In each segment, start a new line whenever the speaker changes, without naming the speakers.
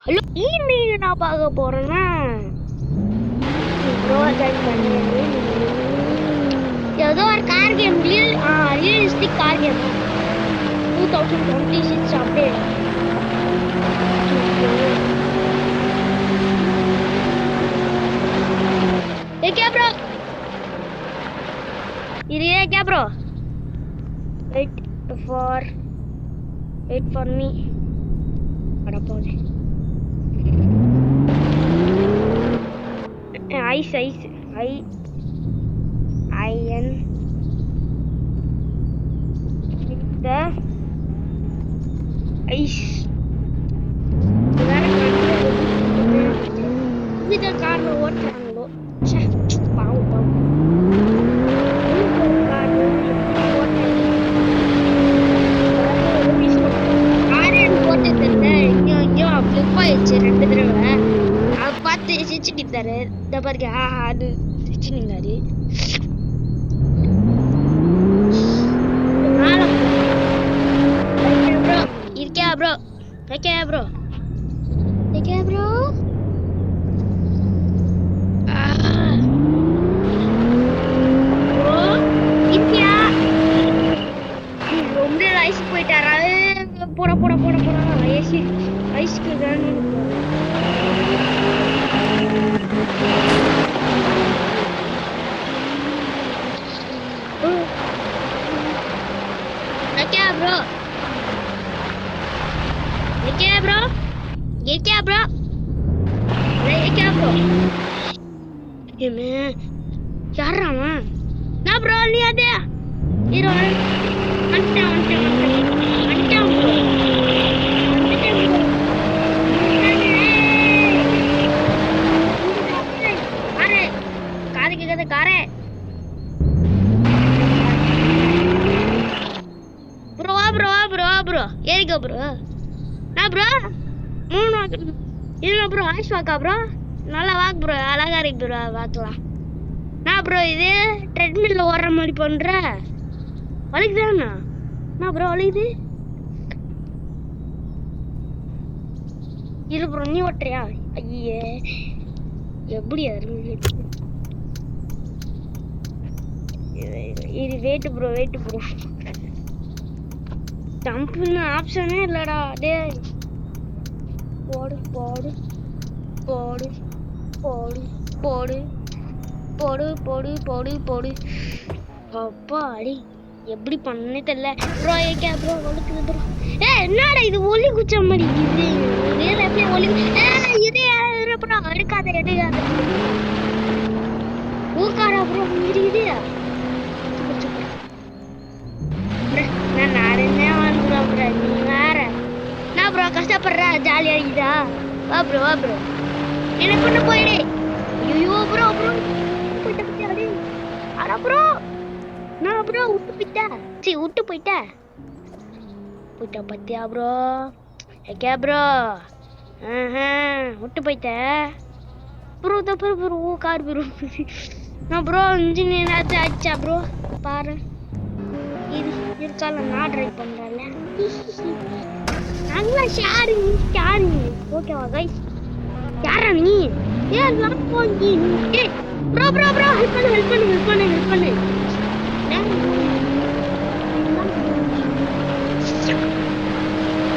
Hello, இன்னைக்கு நான் பார்க்க போறேன்னா ஏதோ ஒரு car game, realistic car game 2026 update. क्या ब्रो? ये क्या bro? Wait for me. Ada pause. Ice. I-N. The ice. Kita car ஓட்டுறாங்களோ பாவம் ரெண்டு தடவை அதை பார்த்து சிரிச்சுக்கிட்டாரு. இந்த பாருங்க, அது சிரிச்சுக்கிட்டாரு. இருக்கா ப்ரோ? இருக்கா ப்ரோ? இருக்கா ப்ரோ? ரொம்ப ஐஸ் போயிட்டாரா? போட ஐஸ்க்கு தான் நல்லா வாக்கு ப்ரோ, அழகா இருக்கு ப்ரோ, பார்க்கலாம். நான் ப்ரோ இது ட்ரெட்மில்ல ஓடுற மாதிரி பண்ற வலிக்குதாண்ணா? நான் ப்ரோ வலிக்குது இரு ப்ரோ, நீ ஓட்டுறியா? ஐயே எப்படி இது வெயிட் ப்ரோ ஜம்ப்னு ஆப்ஷனே இல்லடா. டே போடு போடு போடு போடு போடு போடு போடு போடு போடு. அப்பா அடி, எப்படி பண்ணே தெரியல ப்ரோ. ஏக்கா ப்ரோ ஒழுக்குது ப்ரோ. என்னடா இது ஒலி குச்ச மாதிரி இது? அப்படியே ஒலி இது ப்ரோ எடுக்காத ஊக்காரா ப்ரோ இது. நான் நடந்தே வாழ்ந்துறேன் ப்ரோ, நீ வேற என்ன ப்ரோ கஷ்டப்படுற? ஜாலியா இருக்குதா? வா ப்ரோ என்ன பண்ண போயிடு. ஐயோ ப்ரோ போயிட்ட பத்தியா? அட ப்ரோ நான் ப்ரோ விட்டு போயிட்டா பத்தியா ப்ரோ? ஏக்கா ப்ரோ விட்டு போயிட்ட ப்ரோ. தப்பு ப்ரோ, கார் ப்ரோ. நான் ப்ரோ இன்ஜின் ஏதாச்சும் ஆச்சா ப்ரோ? பாரு இது இருக்கால, நான் ட்ரைவ் பண்றேன்ல. நல்லா ஷேரிங் ஓகேவா கைஸ்? யாரா நீ? ப்ரோ ஹெல்ப் பண்ணு.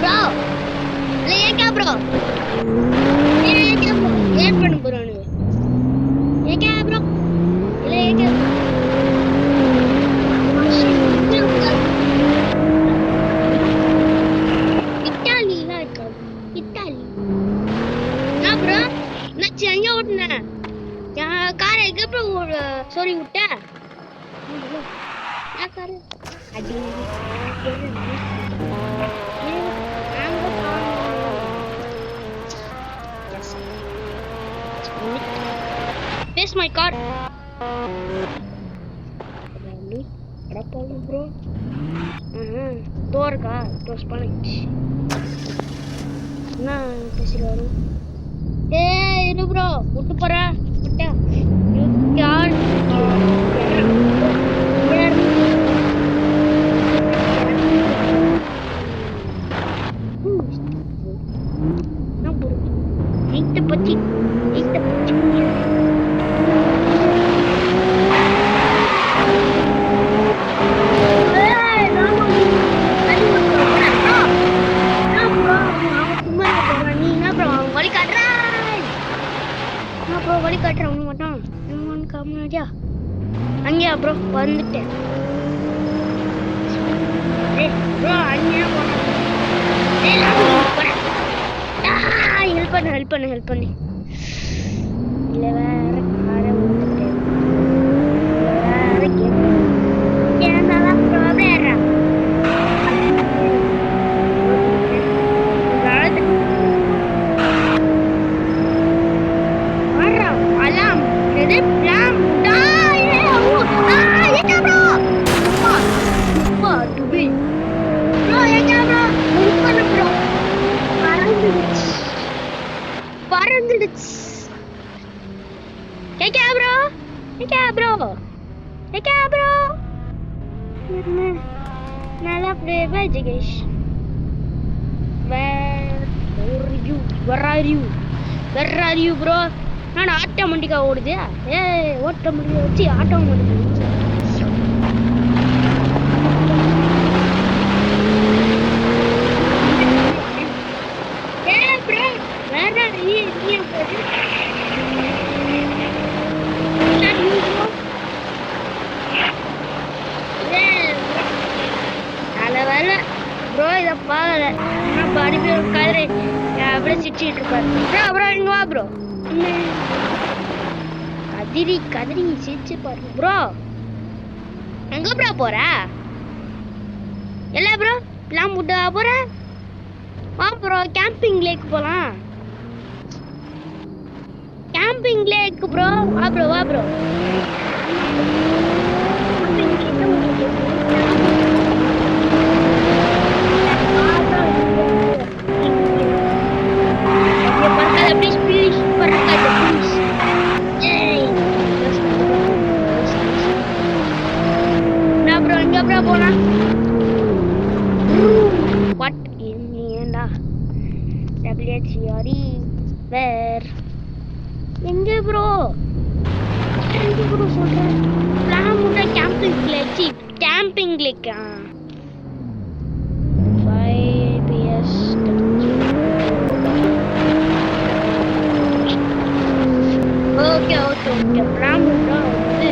ப்ரோ ஏக்கா ப்ரோ ஏன் பண்ணு ப்ரோ? ஏக்கா ப்ரோ ஏக்கா இட்டாலிலாம் இருக்கா? இட்டாலி நான் ப்ரோ நான் எங்க ஓட்டுனேன் காரை எங்க ப்ரோ சாரி விட்ட காரு அடி This my car. Bro. Door ka, terus panik. Nah, kasih baru. Ini bro, butuh para, butuh. Car. Nah, bro. காட்டுறவங்க மட்டும் இன்னொன்று காமியா அங்கேயா ப்ரோ வந்துட்டேன் ப்ரோ அங்கேயா போனேன் ஹெல்ப் பண்ணு இல்லை வேற காரை விட்டுட்டேன் வேற கேந்தாதான் ப்ராப்ளம் ஏறா Where are you bro? நான் ஆட்டோமேட்டிக்கா ஓடுது ஆட்டோமேட்டிக்கா வச்சு ஆட்டோமேட்டிக்கா bro where are you வேலை ப்ரோ இதை பார்க்கல பாடி கதிரை அப்படியே சிரிச்சுட்டு இருப்பாரு ப்ரோ இங்க வா ப்ரோ கதிரி சிரிச்சு பாரு ப்ரோ எங்க ப்ரோ போற இல்ல ப்ரோ பிளான் போட்டு போற வா ப்ரோ கேம்பிங் லேக் போலாம் கேம்பிங் லேக் ப்ரோ வா ப்ரோ வேர் எங்க ப்ரோ சொல்றேன் பிளான் முட்டை கேம்பிங் லேக்கா 5 PS ஓகே பிளான் முட்டை வந்து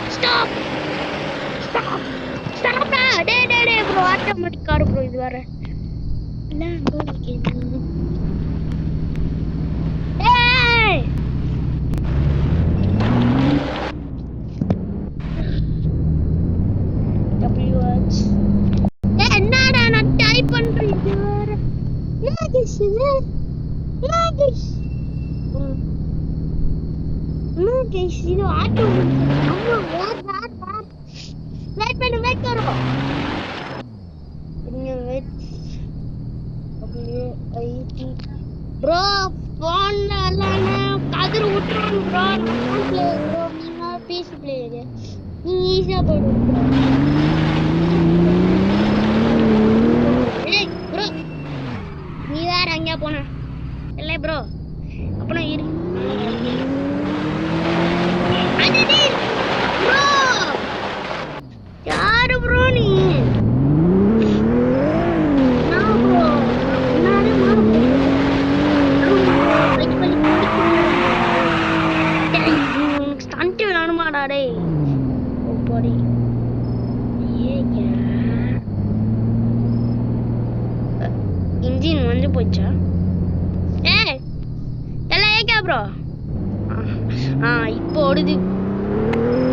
ஸ்டாப் டே ப்ரோ ஆட்டோமேட்டிக் கார் ப்ரோ இது வர என்னடா நான் டைப் பண்றேன் இது ஆட்டோ வெயிட் करो ப்ரோ போன்ல எல்லாம் கதிர விட்டுருவாங்க ப்ரோ நான் பிளேயர் ப்ரோ நீங்க பிசி பிளேயர் நீ ஈஸியா போயிடுவீங்க ப்ரோ நீ வேற அங்க போன இல்ல ப்ரோ அப்பனா இரு அடடே ப்ரோ யாரு ப்ரோ நீ இன்ஜின் வந்து போச்சா எல்லாம் ஏக்கா ப்ரோ இப்போ ஓடுது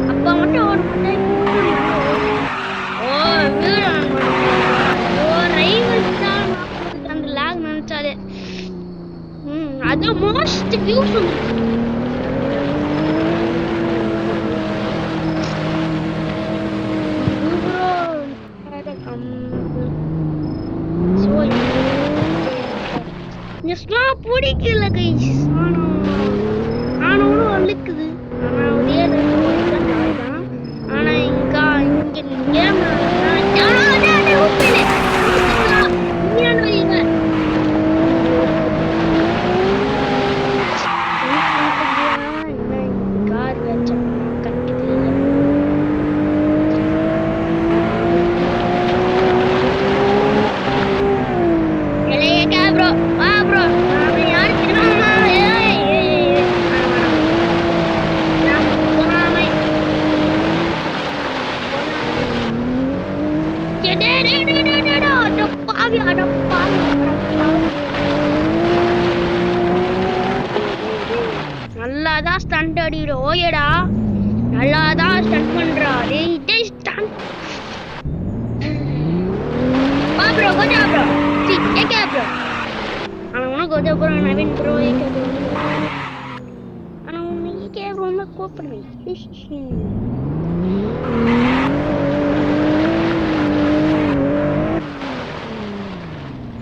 அப்பா மட்டும் ஓட மாட்டேன் வீடு ரைவல்ஸ் தான் அந்த லாக் நினைச்சாலே அது மோஸ்ட் வியூஸ் பிடிக்கல கைஸ் ஆனாலும் அழுக்குது ஆனா இங்க கேம் கார் வச்ச ப்ரோ வா ப்ரோ யாரு நல்லாதான் ஸ்டண்ட் அடிக்கிற ஓயடா, நல்லாதான் ஸ்டண்ட் பண்றா. டேய் ஸ்டண்ட் ப்ரோ கோஜா ப்ரோ சி ஏகே ப்ரோ ஆனா கோஜா bro Naveen bro AK bro ஆனா ஏகே ப்ரோ மே கூப்பிடுறேன்.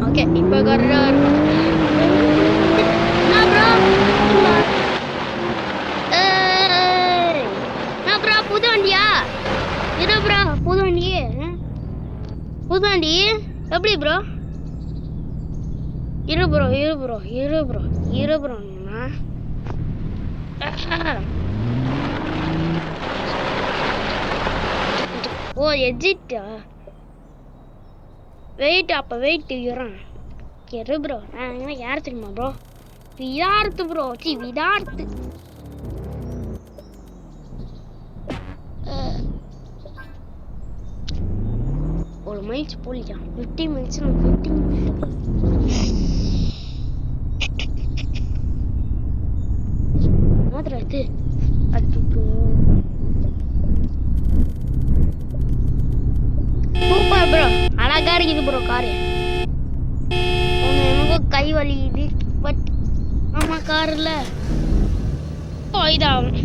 ஓகே இப்போ கரெக்டா இருக்கும். நான் ப்ரோ நான் ப்ரோ புது வண்டியா இரு ப்ரோ புது வண்டி எப்படி ப்ரோ இரு ப்ரோ ஓ எஜிட்டா வெயிட் அப்ப வெயிட் இரு ப்ரோ நான் யார் தெரியுமா ப்ரோ விதார்த்து ப்ரோ சி விதார்த்து ஒரு மைல்ஸ் போலியா 50 மினிட்ஸ் 50 மாதிரி அது சூப்பர் ப்ரோ அழகா இருக்குது ப்ரோ காரு எனக்கு கை வலிக்குது பட் ஆமா கார் இல்ல இதாகும்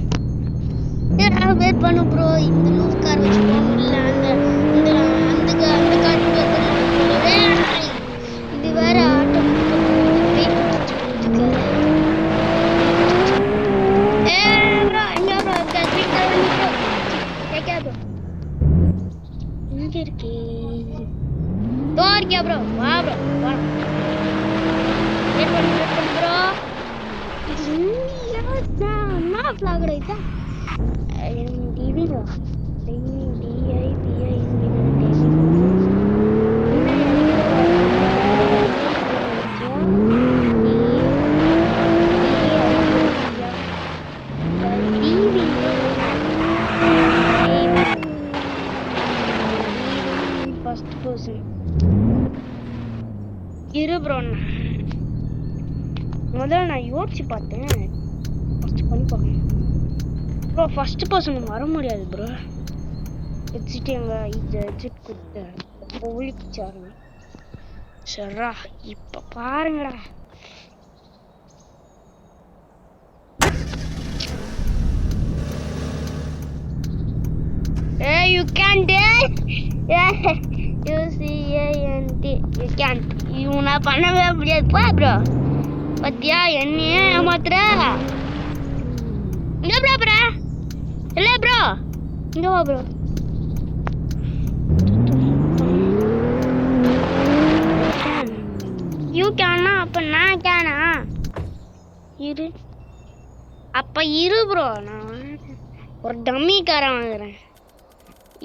வெயிட் பண்ணு ப்ரோ இந்த லூஸ் கார் வச்சு போக முடியல அந்த கார் இது வேற இங்க இருக்கே ப்ரோ வா ப்ரோ வா வெயிட் பண்ணு ப்ரோ இது இந்தியா நான் ஃபிளாக் ரைட்டா டிவிங்க ஃபர்ஸ்ட் பர்சன் இரு ப்ரோ முதல்ல நான் யோசிச்சு பார்த்தேன் ஃபர்ஸ்ட் பண்ணி பார்க்கணும் ப்ரோ ஃபர்ஸ்ட் பர்சன் வர முடியாது ப்ரோ எக்ஸிட் எங்க இது எக்ஸிட் கொடுத்த ஒழிச்சாருங்க சரிடா இப்போ பாருங்கடா you can't you can't இவனா பண்ணவே முடியாது பா ப்ரோ பத்தியா என்னையே ஏமாத்துற இங்க ப்ரோ இல்ல ப்ரோ இங்க வா ப்ரோ யூ கேனா அப்ப நான் கேனா இரு அப்ப இரு ப்ரோ நான் ஒரு டம்மி காரை வாங்குறேன்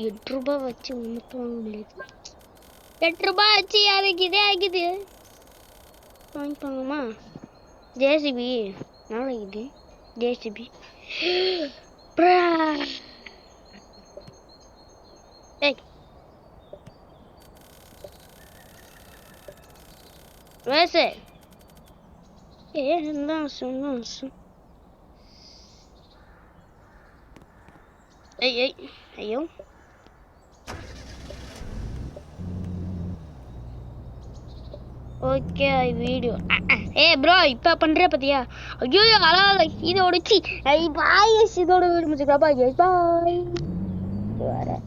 8 ரூபாய் வச்சு ஒன்றுக்கு வாங்க முடியாது 8 ரூபாய் வச்சு அதுக்கு இதே ஆகிது வாங்கிப்பாங்கம்மா ஜேசிபி நாளைக்கு ஜேசிபி ஏய் வேசே என்ன சொன்ன ஐயோ ஓகே வீடியோ ப்ரோ இப்போ பண்ற பாத்தியா ஐயோ அழகா இதோட சி பாய் இதோட வீடியோ முடிச்சுக்கலாம் பாய் பாய்